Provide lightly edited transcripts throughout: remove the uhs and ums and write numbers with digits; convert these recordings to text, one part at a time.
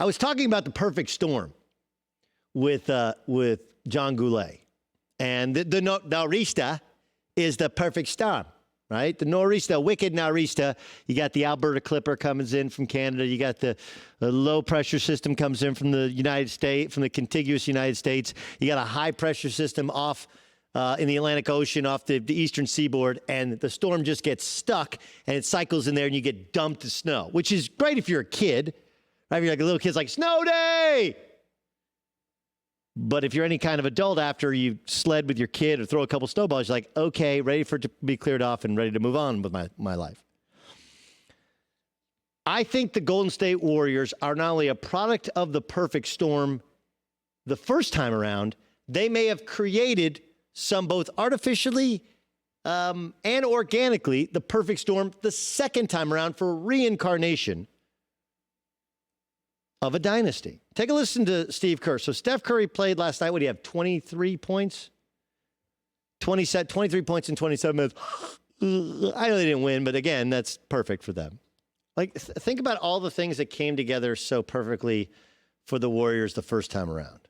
I was talking about the perfect storm with John Goulet. And the nor'easter is the perfect storm, right? The nor'easter, wicked nor'easter. You got the Alberta Clipper comes in from Canada. You got the low pressure system comes in from the United States, from the contiguous United States. You got a high pressure system off in the Atlantic Ocean, off the eastern seaboard, and the storm just gets stuck, and it cycles in there, and you get dumped to snow, which is great if you're a kid. Right? If you're like a little kid's like, snow day! But if you're any kind of adult after you sled with your kid or throw a couple snowballs, you're like, okay, ready for it to be cleared off and ready to move on with my life. I think the Golden State Warriors are not only a product of the perfect storm the first time around, they may have created some both artificially and organically the perfect storm the second time around for reincarnation of a dynasty. Take a listen to Steve Kerr. So Steph Curry played last night. What do you have, 23 points? 23 points in 27 minutes. I know they didn't win, but again, that's perfect for them. Like, think about all the things that came together so perfectly for the Warriors the first time around,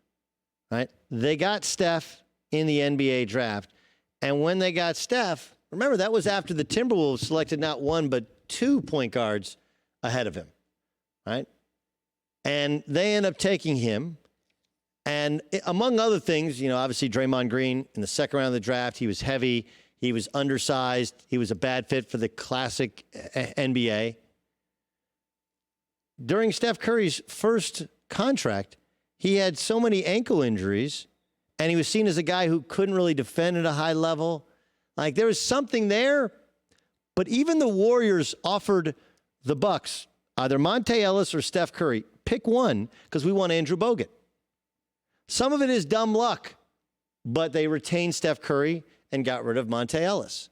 right? They got Steph in the NBA draft, and when they got Steph, remember, that was after the Timberwolves selected not one, but 2 point guards ahead of him, right? And they end up taking him. And among other things, you know, obviously Draymond Green in the second round of the draft, he was heavy. He was undersized. He was a bad fit for the classic NBA. During Steph Curry's first contract, he had so many ankle injuries, and he was seen as a guy who couldn't really defend at a high level. Like, there was something there, but even the Warriors offered the Bucks either Monte Ellis or Steph Curry. Pick one, because we want Andrew Bogut. Some of it is dumb luck, but they retained Steph Curry and got rid of Monte Ellis.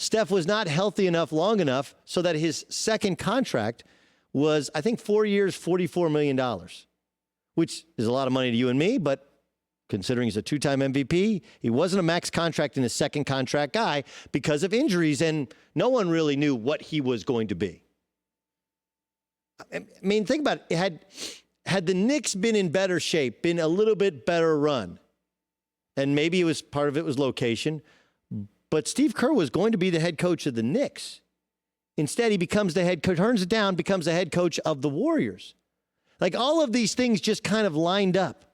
Steph was not healthy enough long enough so that his second contract was, I think, 4 years, $44 million, which is a lot of money to you and me, but considering he's a two-time MVP, he wasn't a max contract and a second contract guy because of injuries, and no one really knew what he was going to be. I mean, think about it. Had the Knicks been in better shape, been a little bit better run, and maybe it was part of it was location, but Steve Kerr was going to be the head coach of the Knicks. Instead, he becomes the head coach, turns it down, becomes the head coach of the Warriors. Like, all of these things just kind of lined up.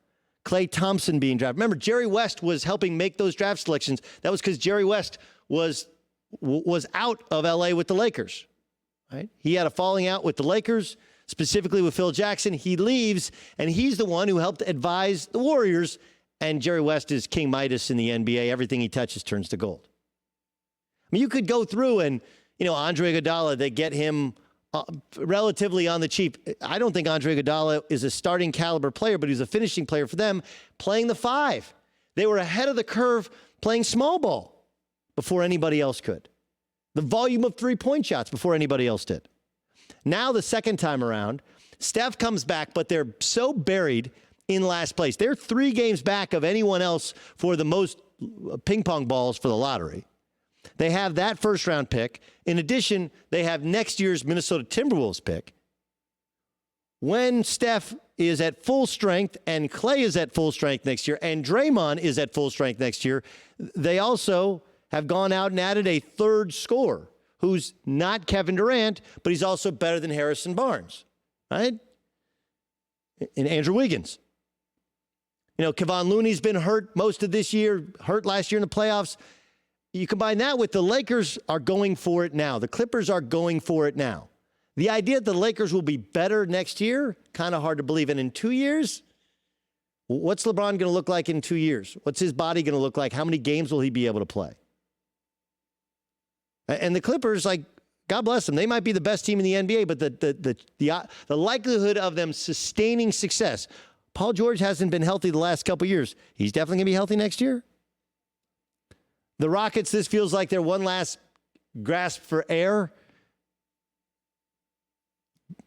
Klay Thompson being drafted. Remember, Jerry West was helping make those draft selections. That was because Jerry West was out of L.A. with the Lakers. Right? He had a falling out with the Lakers, specifically with Phil Jackson. He leaves, and he's the one who helped advise the Warriors. And Jerry West is King Midas in the NBA. Everything he touches turns to gold. I mean, you could go through and, you know, Andre Iguodala, they get him relatively on the cheap. I don't think Andre Iguodala is a starting caliber player, but he's a finishing player for them, playing the five. They were ahead of the curve playing small ball before anybody else could. The volume of three-point shots before anybody else did. Now, the second time around, Steph comes back, but they're so buried in last place. They're 3 games back of anyone else for the most ping pong balls for the lottery. They have that first-round pick. In addition, they have next year's Minnesota Timberwolves pick. When Steph is at full strength and Klay is at full strength next year and Draymond is at full strength next year, they also have gone out and added a third scorer who's not Kevin Durant, but he's also better than Harrison Barnes, right? And Andrew Wiggins. You know, Kevon Looney's been hurt most of this year, hurt last year in the playoffs. You combine that with the Lakers are going for it now. The Clippers are going for it now. The idea that the Lakers will be better next year, kind of hard to believe. And in 2 years, what's LeBron going to look like in 2 years? What's his body going to look like? How many games will he be able to play? And the Clippers, like, God bless them. They might be the best team in the NBA, but the likelihood of them sustaining success. Paul George hasn't been healthy the last couple of years. He's definitely going to be healthy next year. The Rockets, this feels like their one last grasp for air.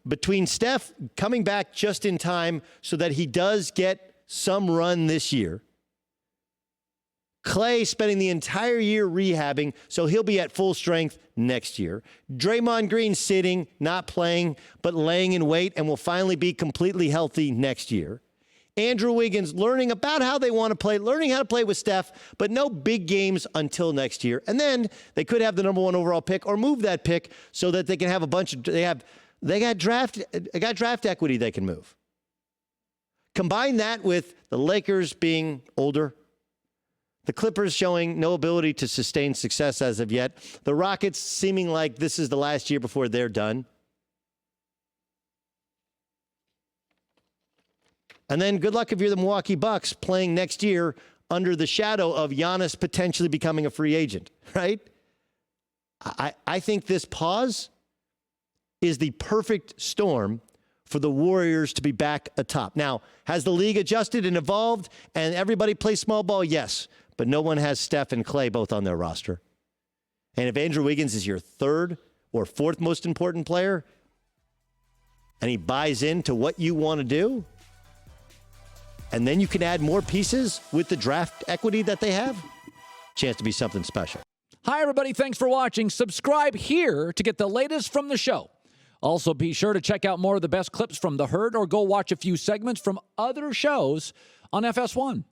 Between Steph coming back just in time so that he does get some run this year, Clay spending the entire year rehabbing, so he'll be at full strength next year. Draymond Green sitting, not playing, but laying in wait and will finally be completely healthy next year. Andrew Wiggins learning about how they want to play, learning how to play with Steph, but no big games until next year. And then they could have the number 1 overall pick or move that pick so that they can have a bunch of, they got draft equity they can move. Combine that with the Lakers being older, the Clippers showing no ability to sustain success as of yet, the Rockets seeming like this is the last year before they're done. And then good luck if you're the Milwaukee Bucks playing next year under the shadow of Giannis potentially becoming a free agent, right? I think this pause is the perfect storm for the Warriors to be back atop. Now, has the league adjusted and evolved and everybody plays small ball? Yes, but no one has Steph and Clay both on their roster. And if Andrew Wiggins is your 3rd or 4th most important player and he buys into what you want to do, and then you can add more pieces with the draft equity that they have, chance to be something special. Hi, everybody. Thanks for watching. Subscribe here to get the latest from the show. Also, be sure to check out more of the best clips from The Herd or go watch a few segments from other shows on FS1.